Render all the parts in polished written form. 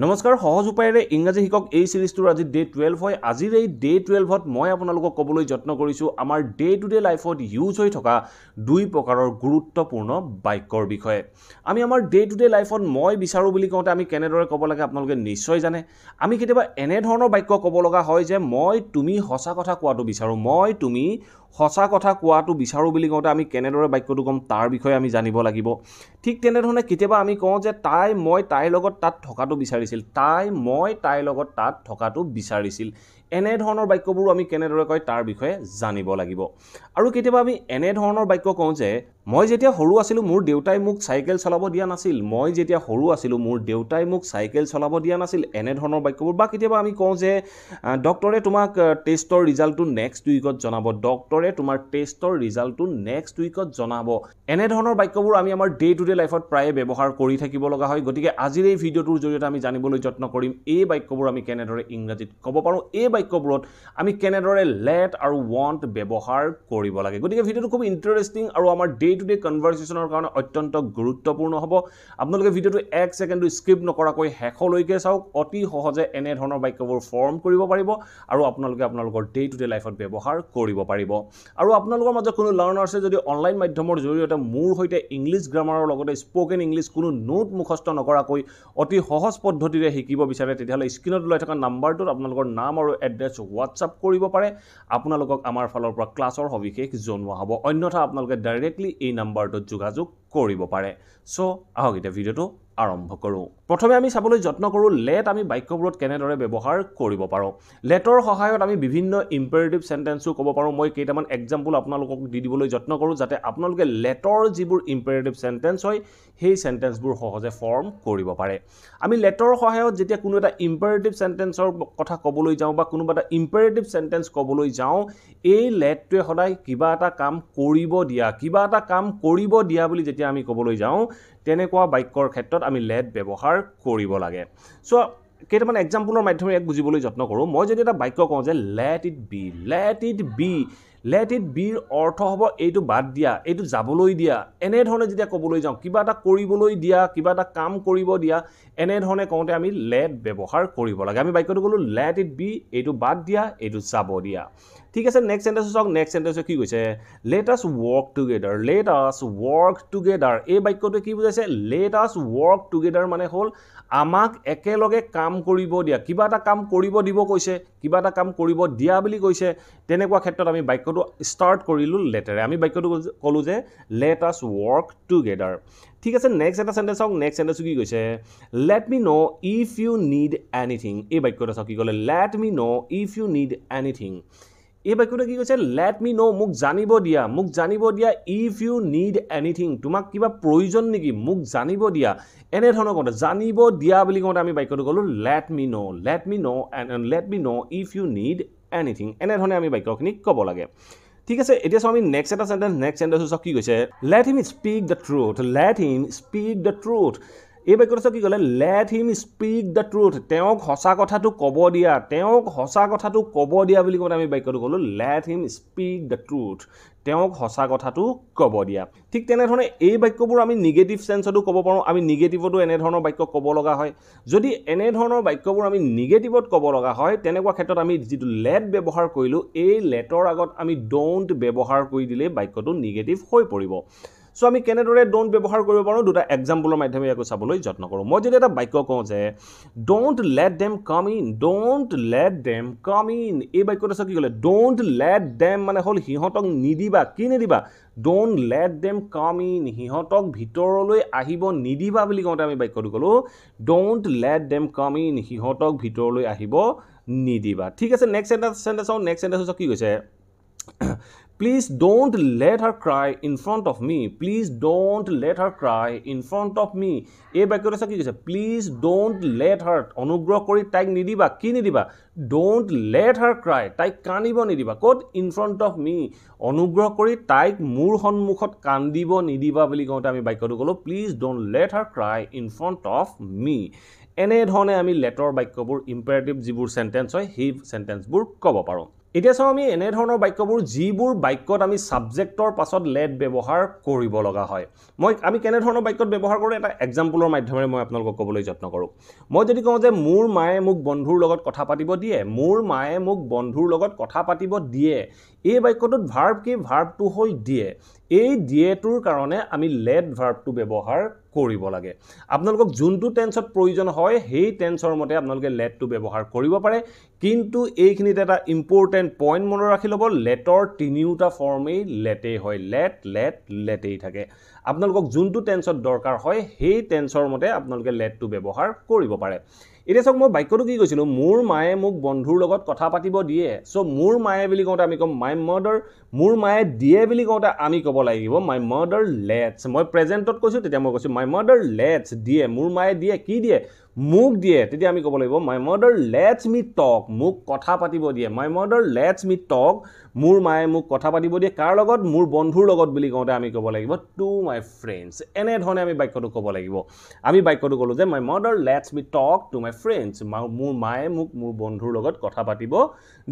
নমস্কাৰ সহজ উপায়েৰে ইংৰাজী শিকক এই সিৰিজটোৰ আজি ডে 12 হয় আজিৰ এই ডে 12ত মই আপোনালোকক ক'বলৈ যত্ন কৰিছো আমাৰ ডে টু ডে লাইফত ইউজ হৈ থকা দুই প্ৰকাৰৰ গুৰুত্বপূৰ্ণ বাক্যৰ বিষয়ে আমি আমাৰ ডে টু ডে লাইফত মই বিচাৰো বুলি কওঁতে আমি কেনেদৰে ক'ব লাগে আপোনালোকে নিশ্চয় জানে আমি কেতিয়াবা এনে ধৰণৰ বাক্য ক'ব লগা হয় যে মই তুমি সঁচা কথা কোৱাটো বিচাৰো মই তুমি সঁচা কথা কোৱাটো বিচাৰো বুলি কওঁতে আমি কেনেদৰে বাক্যটো কম তাৰ বিষয়ে আমি জানিব লাগিব ঠিক তেনেধৰণে কেতিয়াবা আমি কওঁ যে তাই মই তাইৰ লগত তাত থকাটো বিচাৰিছিল তাই মই তাইৰ লগত তাত থকাটো বিচাৰিছিল এনে ধৰণৰ বাক্যবোৰ আমি কেনেদৰে কয় তাৰ বিষয়ে জানিব লাগিব আৰু কেতিয়াবা আমি এনে ধৰণৰ বাক্য কওঁ যে মই যেতিয়া সৰু আছিলো মোৰ দেউতাই মোক সাইকেল চলাব দিয়া নাছিল মই যেতিয়া সৰু আছিলো মোৰ দেউতাই মোক সাইকেল চলাব দিয়া নাছিল এনে ধৰণৰ বাক্যবোৰ বা কেতিয়াবা আমি কওঁ যে ডক্টৰে তোমাক টেষ্টৰ ৰিজাল্টটো নেক্সট উইকত জনাব ডক্টৰে তোমাৰ টেষ্টৰ ৰিজাল্টটো নেক্সট উইকত জনাব এনে ধৰণৰ বাক্যবোৰ আমি আমাৰ ডে টু ডে লাইফত প্ৰায় ব্যৱহাৰ কৰি থাকিব লগা হয় গতিকে আজিৰ এই ভিডিঅ'টোৰ জৰিয়তে আমি জানিবলৈ যত্ন কৰিম এই বাক্যবোৰ আমি কেনেদৰে ইংৰাজীত ক'ব পাৰো এই বাক্যবোৰত আমি কেনেদৰে লেট আৰু want ব্যৱহাৰ কৰিব লাগে গতিকে ভিডিঅ'টো খুব ইন্টাৰেষ্টিং আৰু আমাৰ ডে টু ডে কনভাৰসেচনৰ কাৰণে অত্যন্ত গুৰুত্বপূৰ্ণ হ'ব আপোনালোকে ভিডিঅ'টো 1 সেকেন্ডো স্কিপ নকৰাকৈ শেষলৈকে চাওক অতি সহজে এনে ধৰণৰ বাক্যবোৰ ফৰ্ম কৰিব পাৰিব আৰু আপোনালোকে আপোনালোকৰ ডে টু ডে লাইফত ব্যৱহাৰ কৰিব পাৰিব আৰু আপোনালোকৰ মাজত কোনো লাৰ্নাৰ্ছে যদি অনলাইন মাধ্যমৰ জৰিয়তে মোৰ হৈতে ইংলিশ গ্ৰামাৰৰ লগতে স্পোকেন ইংলিশ কোনো নোট মুখস্থ নকৰাকৈ অতি সহজ পদ্ধতিৰে শিকিব বিচাৰে তেতিয়াহ'লে স্ক্ৰিনত লৈ থকা নাম্বাৰটোত আপোনালোকৰ নাম আৰু এড্ৰেছ হোৱাটছআপ কৰিব পাৰে আপোনালোকক আমাৰ ফালৰ পৰা ক্লাছৰ সবিশেষ জনোৱা হ'ব অন্যথা আপোনালোকে ডাইৰেক্টলি এই নাম্বাৰটোত যোগাযোগ কৰিব পাৰে সো আহক এতিয়া ভিডিঅ'টো আৰম্ভ কৰো প্ৰথমে আমি চাবলৈ যত্ন কৰো লেট আমি বাক্যবোৰত কেনেদৰে ব্যৱহাৰ কৰিব পাৰো লেটৰ সহায়ত আমি বিভিন্ন ইম্পেৰেটিভ সেন্টেন্সও ক'ব পাৰো মই কেইটামান এক্সাম্পল আপোনালোকক দি দিবলৈ যত্ন কৰো যাতে আপোনালোকে লেটৰ যিবোৰ ইম্পেৰেটিভ সেন্টেন্স হয় সেই সেন্টেন্সবোৰ সহজে ফৰ্ম কৰিব পাৰে আমি লেটৰ সহায়ত যেতিয়া কোনো এটা ইম্পেৰেটিভ সেন্টেন্সৰ কথা ক'বলৈ যাওঁ বা কোনোবা এটা ইম্পেৰেটিভ সেন্টেন্স ক'বলৈ যাওঁ এই লেটটোৱে সদায় কিবা এটা কাম কৰিব দিয়া বুলি যেতিয়া আমি ক'বলৈ যাওঁ তেনেকুৱা বাক্যৰ ক্ষেত্ৰত আমি লেট ব্যৱহাৰ কৰিব লাগে সো কেইটামান এক্সাম্পলৰ মাধ্যমেৰে এক বুজিবলৈ যত্ন কৰো মই যদি এটা বাক্য কওঁ যে let it be অৰ্থ হ'ব এইটো বাদ দিয়া এইটো যাবলৈ দিয়া এনে ধৰণে যেতিয়া ক'বলৈ যাওঁ কিবা এটা কৰিবলৈ দিয়া কিবা এটা কাম কৰিব দিয়া এনে ধৰণে কওঁতে আমি let ব্যৱহাৰ কৰিব লাগে আমি বাক্যটো ক'লো let it be এইটো বাদ দিয়া এইটো যাব দিয়া ঠিক আছে নেক্সট সেন্টেন্স চাওক নেক্সট সেন্টেন্সে কি কৈছে let us work together এই বাক্যটো কি বুজাইছে let us work together মানে হ'ল আমাক একেলগে কাম কৰিব দিয়া কিবা এটা কাম কৰিব দিব কৈছে কিবা এটা কাম কৰিব দিয়া বুলি কৈছে তেনেকুৱা ক্ষেত্ৰত আমি বাক্যটো ষ্টাৰ্ট কৰিলো লেটেৰে আমি বাক্যটো ক'লো যে let us work together ঠিক আছে নেক্সট এটা সেন্টেন্স চাওক নেক্সট সেন্টেন্স কি কৈছে let me know if you need anything এই বাক্যটো চাওক কি ক'লে let me know if you need anything এই বাক্যটো কি কৈছে let me know মোক জানিব দিয়া if you need anything তোমাক কিবা প্ৰয়োজন নেকি মোক জানিব দিয়া এনে ধৰণৰ কথা জানিব দিয়া বুলি কওঁতে আমি বাক্যটো ক'লো let me know if you need anything এনে ধৰণে আমি বাক্যখিনি ক'ব লাগে ঠিক আছে এতিয়া আমি নেক্সট এটা সেন্টেন্স নেক্সট সেন্টেন্স চাওক কি কৈছে let him speak the truth এই বাক্যটো কি ক'লে let him speak the truth তেওঁক সঁচা কথাটো ক'ব দিয়া বুলি কওঁতে আমি বাক্যটো ক'লো let him speak the truth তেওঁক সঁচা কথাটো ক'ব দিয়া ঠিক তেনেধৰণে এই বাক্যবোৰ আমি নিগেটিভ সেন্সতো ক'ব পাৰো আমি নিগেটিভতো এনে ধৰণৰ বাক্য ক'ব লগা হয় যদি এনে ধৰণৰ বাক্যবোৰ আমি নিগেটিভত ক'ব লগা হয় তেনেকুৱা ক্ষেত্ৰত আমি যিটো let ব্যৱহাৰ কৰিলো এই লেটৰ আগত আমি don't ব্যৱহাৰ কৰি দিলে বাক্যটো নিগেটিভ হৈ পৰিব সো আমি কেনেদৰে don't ব্যৱহাৰ কৰিব পাৰো দুটা এক্সাম্পলৰ মাধ্যমে ইয়াক চাবলৈ যত্ন কৰো মই যদি এটা বাক্য কওঁ যে don't let them come in এই বাক্যটো কি ক'লে don't let them মানে হ'ল হিহঁতক নিদিবা কি নিদিবা don't let them come in হিহঁতক ভিতৰলৈ আহিব নিদিবা বুলি কওঁতে আমি বাক্যটো ক'লো don't let them come in হিহঁতক ভিতৰলৈ আহিব নিদিবা ঠিক আছে নেক্সট সেন্টেন্স কি কৈছে Please don't let her cry in front of me. এই বাক্যটো কি কৈছে Please don't let her অনুগ্ৰহ কৰি তাইক নিদিবা কি নিদিবা Don't let her cry তাইক কান্দিব নিদিবা ক'ত in front of me অনুগ্ৰহ কৰি তাইক মোৰ সন্মুখত কান্দিব নিদিবা বুলি কওঁতে আমি বাক্যটো ক'লো Please don't let her cry in front of me এনে ধৰণে আমি লেটৰ বাক্যবোৰ ইম্পেৰেটিভ যিবোৰ সেন্টেন্স হয় সেই সেন্টেন্সবোৰ ক'ব পাৰো এতিয়া চাওঁ আমি এনে ধৰণৰ বাক্যবোৰ যিবোৰ বাক্যত আমি সাবজেক্টৰ পাছত লেট ব্যৱহাৰ কৰিব লগা হয় আমি কেনে ধৰণৰ বাক্যত ব্যৱহাৰ কৰোঁ এটা এক্সাম্পলৰ মাধ্যমেৰে মই আপোনালোকক ক'বলৈ যত্ন কৰোঁ মই যদি কওঁ যে মোৰ মায়ে মোক বন্ধুৰ লগত কথা পাতিব দিয়ে মোৰ মায়ে মোক বন্ধুৰ লগত কথা পাতিব দিয়ে এই বাক্যটোত ভাৰ্ব কি ভাৰ্বটো হ'ল দিয়ে এই দিয়েটোৰ কাৰণে আমি লেট ভাৰ্বটো ব্যৱহাৰ কৰিব লাগে আপোনালোকক যোনটো টেন্সত প্ৰয়োজন হয় সেই টেন্সৰ মতে আপোনালোকে লেটটো ব্যৱহাৰ কৰিব পাৰে কিন্তু এইখিনিত এটা ইম্পৰ্টেন্ট পইণ্ট মনত ৰাখি ল'ব লেটৰ তিনিওটা ফৰ্মেই লেটেই হয় লেটেই থাকে আপোনালোকক যোনটো টেন্সত দৰকাৰ হয় সেই টেন্সৰ মতে আপোনালোকে লেটটো ব্যৱহাৰ কৰিব পাৰে এতিয়া চাওক মই বাক্যটো কি কৈছিলোঁ মোৰ মায়ে মোক বন্ধুৰ লগত কথা পাতিব দিয়ে চ' মোৰ মায়ে বুলি কওঁতে আমি ক'ম মাই মাদাৰ মোৰ মায়ে দিয়ে বুলি কওঁতে আমি ক'ব লাগিব মাই মাদাৰ লেটছ মই প্ৰেজেণ্টত কৈছোঁ তেতিয়া মই কৈছোঁ মাই মাদাৰ লেটছ দিয়ে মোৰ মায়ে দিয়ে কি দিয়ে মোক দিয়ে তেতিয়া আমি ক'ব লাগিব মাই মাদাৰ লেটছ মি টক মোক কথা পাতিব দিয়ে মাই মাদাৰ লেটছ মি টক মোৰ মায়ে মোক কথা পাতিব দিয়ে কাৰ লগত মোৰ বন্ধুৰ লগত বুলি কওঁতে আমি ক'ব লাগিব টু মাই ফ্ৰেণ্ডছ এনেধৰণে আমি বাক্যটো ক'ব লাগিব আমি বাক্যটো ক'লোঁ যে my mother let's me talk to my friends মোৰ মায়ে মোক মোৰ বন্ধুৰ লগত কথা পাতিব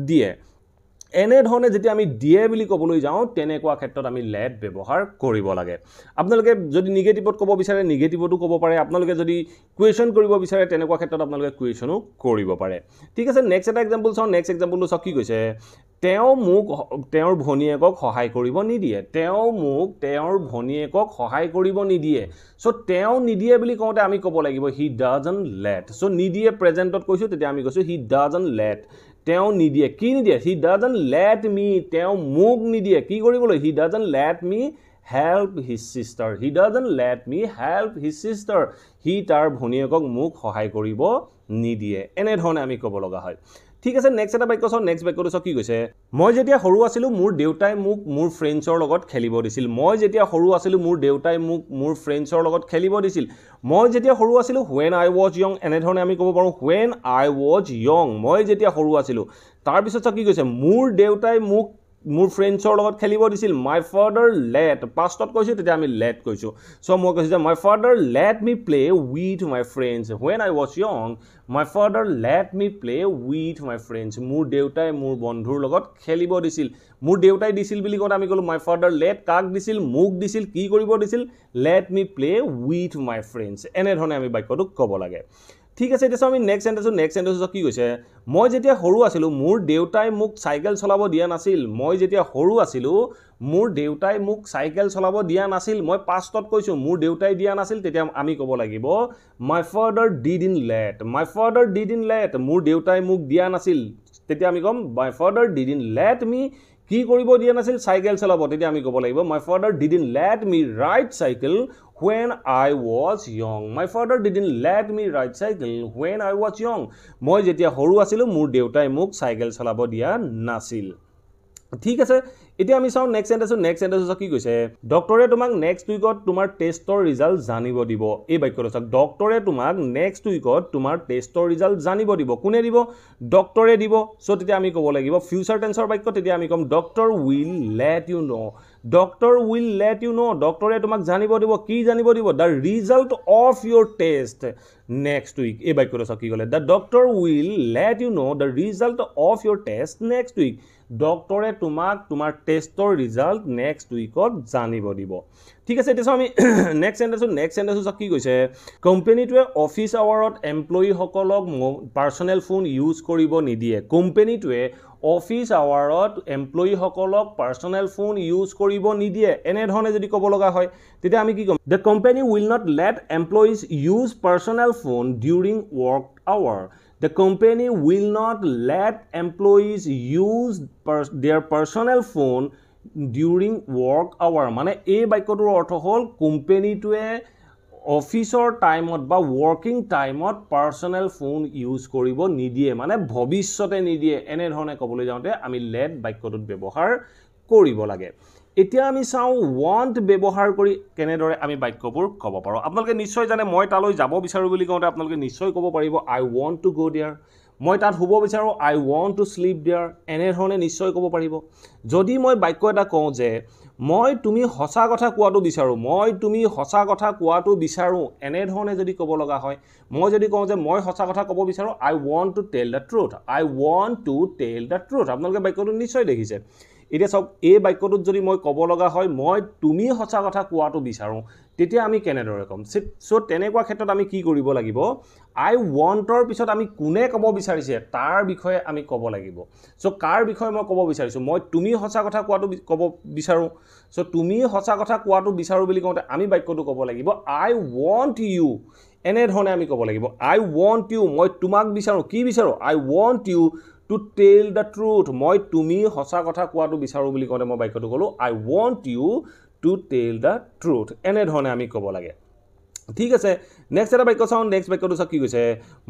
দিয়ে এনেধৰণে যেতিয়া আমি দিয়ে বুলি ক'বলৈ যাওঁ তেনেকুৱা ক্ষেত্ৰত আমি লেট ব্যৱহাৰ কৰিব লাগে আপোনালোকে যদি নিগেটিভত ক'ব বিচাৰে নিগেটিভতো ক'ব পাৰে আপোনালোকে যদি কুৱেশ্যন কৰিব বিচাৰে তেনেকুৱা ক্ষেত্ৰত আপোনালোকে কুৱেশ্যনো কৰিব পাৰে ঠিক আছে নেক্সট এটা এক্সাম্পল চাওঁ নেক্সট এক্সাম্পলটো চাওক কি কৈছে তেওঁ মোক তেওঁৰ ভনীয়েকক সহায় কৰিব নিদিয়ে তেওঁ মোক তেওঁৰ ভনীয়েকক সহায় কৰিব নিদিয়ে চ' তেওঁ নিদিয়ে বুলি কওঁতে আমি ক'ব লাগিব হি ডাজন্ট লেট চ' নিদিয়ে প্ৰেজেণ্টত কৈছোঁ তেতিয়া আমি কৈছোঁ হি ডাজন্ট লেট তেওঁ নিদিয়ে কি নিদিয়ে হি ডাজন্ট লেট মি তেওঁ মোক নিদিয়ে কি কৰিবলৈ he doesn't let me help his sister he doesn't let me help his sister he তাৰ ভনীয়েকক মোক সহায় কৰিব নিদিয়ে এনেধৰণে আমি ক'ব লগা হয় ঠিক আছে নেক্সট এটা বাক্য চাওঁ নেক্সট বাক্যটো চাওক কি কৈছে মই যেতিয়া সৰু আছিলোঁ মোৰ দেউতাই মোক মোৰ ফ্ৰেণ্ডছৰ লগত খেলিব দিছিল মই যেতিয়া সৰু আছিলোঁ মোৰ দেউতাই মোক মোৰ ফ্ৰেণ্ডছৰ লগত খেলিব দিছিল মই যেতিয়া সৰু আছিলোঁ when I was young এনেধৰণে আমি ক'ব পাৰোঁ when I was young মই যেতিয়া সৰু আছিলোঁ তাৰপিছত চাওক কি কৈছে মোৰ দেউতাই মোক মোৰ ফ্ৰেণ্ডছৰ লগত খেলিব দিছিল মাই ফাদাৰ লেট পাষ্টত কৈছোঁ তেতিয়া আমি লেট কৈছোঁ চ' মই কৈছোঁ যে my father let me play with my friends when I was young my father let me play with my friends মোৰ দেউতাই মোৰ বন্ধুৰ লগত খেলিব দিছিল মোৰ দেউতাই দিছিল বুলি কওঁতে আমি ক'লোঁ মাই ফাদাৰ লেট কাক দিছিল মোক দিছিল কি কৰিব দিছিল let me play with my friends এনেধৰণে আমি বাক্যটোক ক'ব লাগে ঠিক আছে এতিয়া আমি নেক্সট সেন্টেন্সটো কি কৈছে মই যেতিয়া সৰু আছিলোঁ মোৰ দেউতাই মোক চাইকেল চলাব দিয়া নাছিল মই যেতিয়া সৰু আছিলোঁ মোৰ দেউতাই মোক চাইকেল চলাব দিয়া নাছিল মই পাষ্টত কৈছোঁ মোৰ দেউতাই দিয়া নাছিল তেতিয়া আমি ক'ব লাগিব my father didn't let my father didn't let মোৰ দেউতাই মোক দিয়া নাছিল তেতিয়া আমি ক'ম my father didn't let me কি কৰিব দিয়া নাছিল চাইকেল চলাব তেতিয়া আমি ক'ব লাগিব my father didn't let me ride cycle when I was young my father didn't let me ride cycle when I was young মই যেতিয়া সৰু আছিলোঁ মোৰ দেউতাই মোক চাইকেল চলাব দিয়া নাছিল ঠিক আছে এতিয়া আমি চাওঁ নেক্সট সেন্টেন্সটো কি কৈছে ডক্টৰে তোমাক নেক্সট উইকত তোমাৰ টেষ্টৰ ৰিজাল্ট জানিব দিব এই বাক্যটো চাওক ডক্টৰে তোমাক নেক্সট উইকত তোমাৰ টেষ্টৰ ৰিজাল্ট জানিব দিব কোনে দিব ডক্টৰে দিব চ' তেতিয়া আমি ক'ব লাগিব ফিউচাৰ টেন্সৰ বাক্য তেতিয়া আমি ক'ম doctor will let you know doctor will let you know ডক্টৰে তোমাক জানিব দিব কি জানিব দিব the result of your test next week এই বাক্যটো চাওক কি ক'লে the doctor will let you know the result of your test next week ডক্টৰে তোমাক তোমাৰ টেষ্টৰ ৰিজাল্ট নেক্সট উইকত জানিব দিব ঠিক আছে এতিয়া আমি নেক্সট সেন্টেন্সটো চাওক কি কৈছে কোম্পানীটোৱে অফিচ আৱাৰত এমপ্লয়ীসকলক পাৰ্চনেল ফোন ইউজ কৰিব নিদিয়ে কোম্পানীটোৱে অফিচ আৱাৰত এমপ্লয়ীসকলক পাৰ্চনেল ফোন ইউজ কৰিব নিদিয়ে এনেধৰণে যদি ক'ব লগা হয় তেতিয়া আমি কি ক'ম the company will not let employees use personal phone during work hour The company will not let employees use their personal phone during work hour মানে এই বাক্যটোৰ অৰ্থ হ'ল কোম্পানীটোৱে অফিচৰ টাইমত বা ৱৰ্কিং টাইমত পাৰ্চনেল ফোন ইউজ কৰিব নিদিয়ে মানে ভৱিষ্যতে নিদিয়ে এনেধৰণে ক'বলৈ যাওঁতে আমি লেট বাক্যটোত ব্যৱহাৰ কৰিব লাগে এতিয়া আমি চাওঁ want ব্যৱহাৰ কৰি কেনেদৰে আমি বাক্যবোৰ ক'ব পাৰোঁ আপোনালোকে নিশ্চয় জানে মই তালৈ যাব বিচাৰোঁ বুলি কওঁতে আপোনালোকে নিশ্চয় ক'ব পাৰিব I want to go there মই তাত শুব বিচাৰোঁ I want to sleep there এনেধৰণে নিশ্চয় ক'ব পাৰিব যদি মই বাক্য এটা কওঁ যে মই তুমি সঁচা কথা কোৱাটো বিচাৰোঁ মই তুমি সঁচা কথা কোৱাটো বিচাৰোঁ এনেধৰণে যদি ক'ব লগা হয় মই যদি কওঁ যে মই সঁচা কথা ক'ব বিচাৰোঁ I want to tell the truth I want to tell the truth আপোনালোকে বাক্যটো নিশ্চয় দেখিছে এতিয়া চাওক এই বাক্যটোত যদি মই ক'ব লগা হয় মই তুমি সঁচা কথা কোৱাটো বিচাৰোঁ তেতিয়া আমি কেনেদৰে ক'ম চ' তেনেকুৱা ক্ষেত্ৰত আমি কি কৰিব লাগিব আই ৱান্টৰ পিছত আমি কোনে ক'ব বিচাৰিছে তাৰ বিষয়ে আমি ক'ব লাগিব চ' কাৰ বিষয়ে মই ক'ব বিচাৰিছোঁ মই তুমি সঁচা কথা কোৱাটো ক'ব বিচাৰোঁ চ' তুমি সঁচা কথা কোৱাটো বিচাৰোঁ বুলি কওঁতে আমি বাক্যটো ক'ব লাগিব আই ৱান্ট ইউ এনেধৰণে আমি ক'ব লাগিব আই ৱান্ট ইউ মই তোমাক বিচাৰোঁ কি বিচাৰোঁ I want you to tell the truth মই তুমি সঁচা কথা কোৱাটো বিচাৰোঁ বুলি কওঁতে মই বাক্যটো ক'লোঁ I want you to tell the truth এনেধৰণে আমি ক'ব লাগে ঠিক আছে নেক্সট এটা বাক্য চাওঁ নেক্সট বাক্যটো চাওক কি কৈছে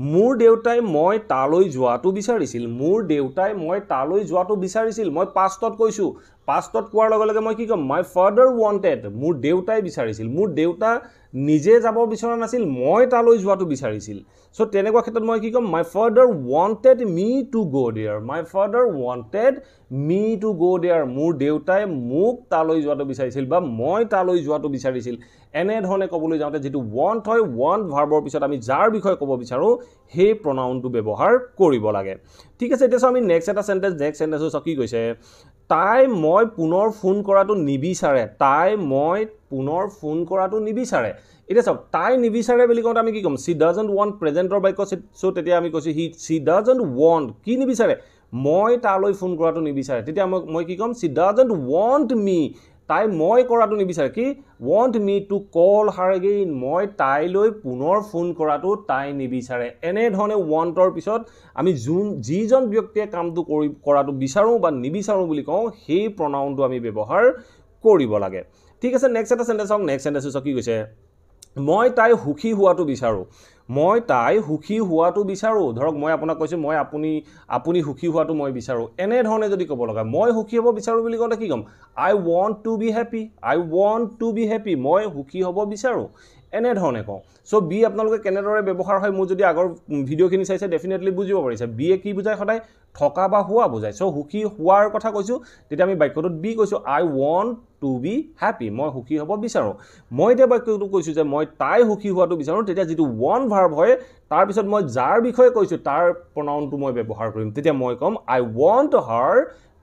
মোৰ দেউতাই মই তালৈ যোৱাটো বিচাৰিছিল মোৰ দেউতাই মই তালৈ যোৱাটো বিচাৰিছিল মই পাষ্টত কৈছোঁ পাষ্টত কোৱাৰ লগে লগে মই কি ক'ম মাই ফাদাৰ ৱান্টেড মোৰ দেউতাই বিচাৰিছিল মোৰ দেউতা নিজে যাব বিচৰা নাছিল মই তালৈ যোৱাটো বিচাৰিছিল চ' তেনেকুৱা ক্ষেত্ৰত মই কি ক'ম my father wanted me to go' there my father wanted me to go' there মোৰ দেউতাই মোক তালৈ যোৱাটো বিচাৰিছিল বা মই তালৈ যোৱাটো বিচাৰিছিল এনেধৰণে ক'বলৈ যাওঁতে যিটো ৱান্ট হয় ৱান্ট ভাৰ্বৰ পিছত আমি যাৰ বিষয়ে ক'ব বিচাৰোঁ সেই প্ৰনাউনটো ব্যৱহাৰ কৰিব লাগে ঠিক আছে এতিয়া চাওঁ আমি নেক্সট এটা চেণ্টেঞ্চ নেক্সট চেণ্টেঞ্চটো চাওক কি কৈছে তাই মই পুনৰ ফোন কৰাটো নিবিচাৰে তাই মই পুনৰ ফোন কৰাটো নিবিচাৰে এতিয়া চাওক তাই নিবিচাৰে বুলি কওঁতে আমি কি ক'ম চি ডাজন্ট ৱান্ট প্ৰেজেণ্টৰ বাক্য চ' তেতিয়া আমি কৈছোঁ চি ডাজন্ট ৱান্ট কি নিবিচাৰে মই তালৈ ফোন কৰাটো নিবিচাৰে তেতিয়া মই কি ক'ম চি ডাজন্ট ৱান্ট মি তাই মই কৰাটো নিবিচাৰে কি want me to call her again মই তাইলৈ পুনৰ ফোন কৰাটো তাই নিবিচাৰে এনেধৰণে ৱান্টৰ পিছত আমি যিজন ব্যক্তিয়ে কামটো কৰাটো বিচাৰোঁ বা নিবিচাৰোঁ বুলি কওঁ সেই প্ৰনাউনটো আমি ব্যৱহাৰ কৰিব লাগে ঠিক আছে নেক্সট এটা চেণ্টেঞ্চ চাওক নেক্সট চেণ্টেঞ্চটো চাওক কি কৈছে মই তাই সুখী হোৱাটো বিচাৰোঁ মই তাই সুখী হোৱাটো বিচাৰোঁ ধৰক মই আপোনাক কৈছোঁ মই আপুনি সুখী হোৱাটো মই বিচাৰোঁ এনেধৰণে যদি ক'ব লগা মই সুখী হ'ব বিচাৰোঁ বুলি ক'লে কি ক'ম I want to be happy I want to be happy মই সুখী হ'ব বিচাৰোঁ এনেধৰণে কওঁ চ' বি আপোনালোকে কেনেদৰে ব্যৱহাৰ হয় মোৰ যদি আগৰ ভিডিঅ'খিনি চাইছে ডেফিনেটলি বুজিব পাৰিছে বিয়ে কি বুজায় সদায় থকা বা হোৱা বুজায় চ' সুখী হোৱাৰ কথা কৈছোঁ তেতিয়া আমি বাক্যটোত বি কৈছোঁ আই ৱান্ট টু বি হেপী মই সুখী হ'ব বিচাৰোঁ মই এতিয়া বাক্যটো কৈছোঁ যে মই তাই সুখী হোৱাটো বিচাৰোঁ তেতিয়া যিটো ৱান্ট ভাৰ্ব হয় তাৰপিছত মই যাৰ বিষয়ে কৈছোঁ তাৰ প্ৰনাউনটো মই ব্যৱহাৰ কৰিম তেতিয়া মই ক'ম I want her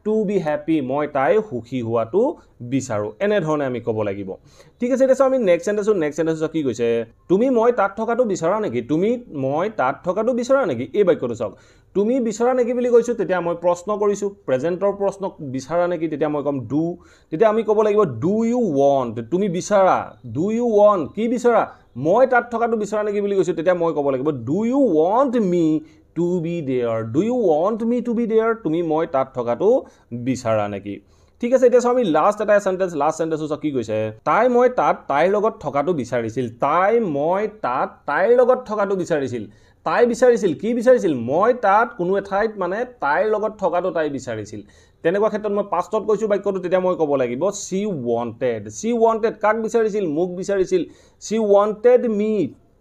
to be happy মই তাই সুখী হোৱাটো বিচাৰোঁ এনেধৰণে আমি ক'ব লাগিব ঠিক আছে এতিয়া চাওঁ আমি নেক্সট চেণ্টেঞ্চটো কি কৈছে তুমি মই তাত থকাটো বিচাৰা নেকি তুমি মই তাত থকাটো বিচাৰা নেকি এই বাক্যটো চাওক তুমি বিচাৰা নেকি বুলি কৈছোঁ তেতিয়া মই প্ৰশ্ন কৰিছোঁ প্ৰেজেণ্টৰ প্ৰশ্ন বিচাৰা নেকি তেতিয়া মই ক'ম ডু তেতিয়া আমি ক'ব লাগিব ডু ইউ ৱান্ট তুমি বিচাৰা ডু ইউ ৱান্ট কি বিচাৰা মই তাত থকাটো বিচাৰা নেকি বুলি কৈছোঁ তেতিয়া মই ক'ব লাগিব do you want me to be there do you want me to be there তুমি মই তাত থকাটো বিচাৰা নেকি ঠিক আছে এতিয়া চাওঁ আমি লাষ্ট চেণ্টেঞ্চটো চাওক কি কৈছে তাই মই তাত তাইৰ লগত থকাটো বিচাৰিছিল তাই মই তাত তাইৰ লগত থকাটো বিচাৰিছিল তাই বিচাৰিছিল কি বিচাৰিছিল মই তাত কোনো এঠাইত মানে তাইৰ লগত থকাটো তাই বিচাৰিছিল তেনেকুৱা ক্ষেত্ৰত মই পাষ্টত কৈছোঁ বাক্যটো তেতিয়া মই ক'ব লাগিব চি ৱান্টেড কাক বিচাৰিছিল মোক বিচাৰিছিল চি ৱান্টেড মি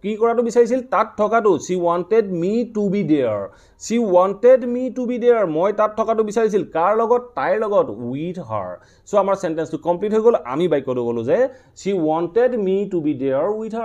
কি কৰাটো বিচাৰিছিল তাত থকাটো she wanted me to be there মই তাত থকাটো বিচাৰিছিল কাৰ লগত তাইৰ লগত উইথ হাৰ চ' আমাৰ চেণ্টেঞ্চটো কমপ্লিট হৈ গ'ল আমি বাক্যটো ক'লোঁ যে she wanted me to be there with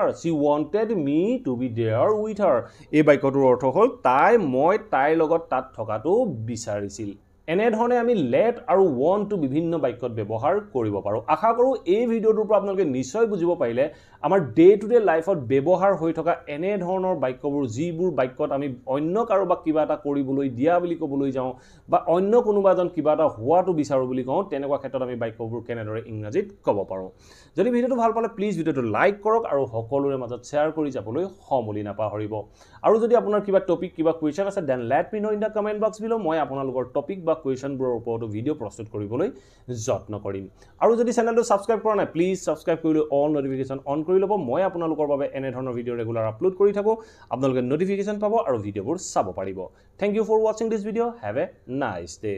her এই বাক্যটোৰ অৰ্থ হ'ল তাই মই তাইৰ লগত তাত থকাটো বিচাৰিছিল এনেধৰণে আমি লেট আৰু ৱান্টটো বিভিন্ন বাক্যত ব্যৱহাৰ কৰিব পাৰোঁ আশা কৰোঁ এই ভিডিঅ'টোৰ পৰা আপোনালোকে নিশ্চয় বুজিব পাৰিলে আমাৰ ডে টু ডে লাইফত ব্যৱহাৰ হৈ থকা এনেধৰণৰ বাক্যবোৰ যিবোৰ বাক্যত আমি অন্য কাৰোবাক কিবা এটা কৰিবলৈ দিয়া বুলি ক'বলৈ যাওঁ বা অন্য কোনোবা এজন কিবা এটা হোৱাটো বিচাৰোঁ বুলি কওঁ তেনেকুৱা ক্ষেত্ৰত আমি বাক্যবোৰ কেনেদৰে ইংৰাজীত ক'ব পাৰোঁ যদি ভিডিঅ'টো ভাল পালে প্লিজ ভিডিঅ'টো লাইক কৰক আৰু সকলোৰে মাজত শ্বেয়াৰ কৰি যাবলৈ সমূলি নাপাহৰিব আৰু যদি আপোনাৰ কিবা টপিক কিবা কুৱেশ্যন আছে then let me know' in the comment box below' মই আপোনালোকৰ টপিক বা কুৱেশ্যনবোৰৰ ওপৰতো ভিডিঅ' প্ৰস্তুত কৰিবলৈ যত্ন কৰিম আৰু যদি চেনেলটো ছাবস্ক্ৰাইব কৰা নাই প্লিজ ছাবস্ক্ৰাইব কৰি লৈ অল নটিফিকেশ্যন অন কৰি ল'ব মই আপোনালোকৰ বাবে এনেধৰণৰ ভিডিঅ' ৰেগুলাৰ আপলোড কৰি থাকোঁ আপোনালোকে নটিফিকেশ্যন পাব আৰু ভিডিঅ'বোৰ চাব পাৰিব থেংক ইউ ফৰ ৱাচিং this video' have a nice day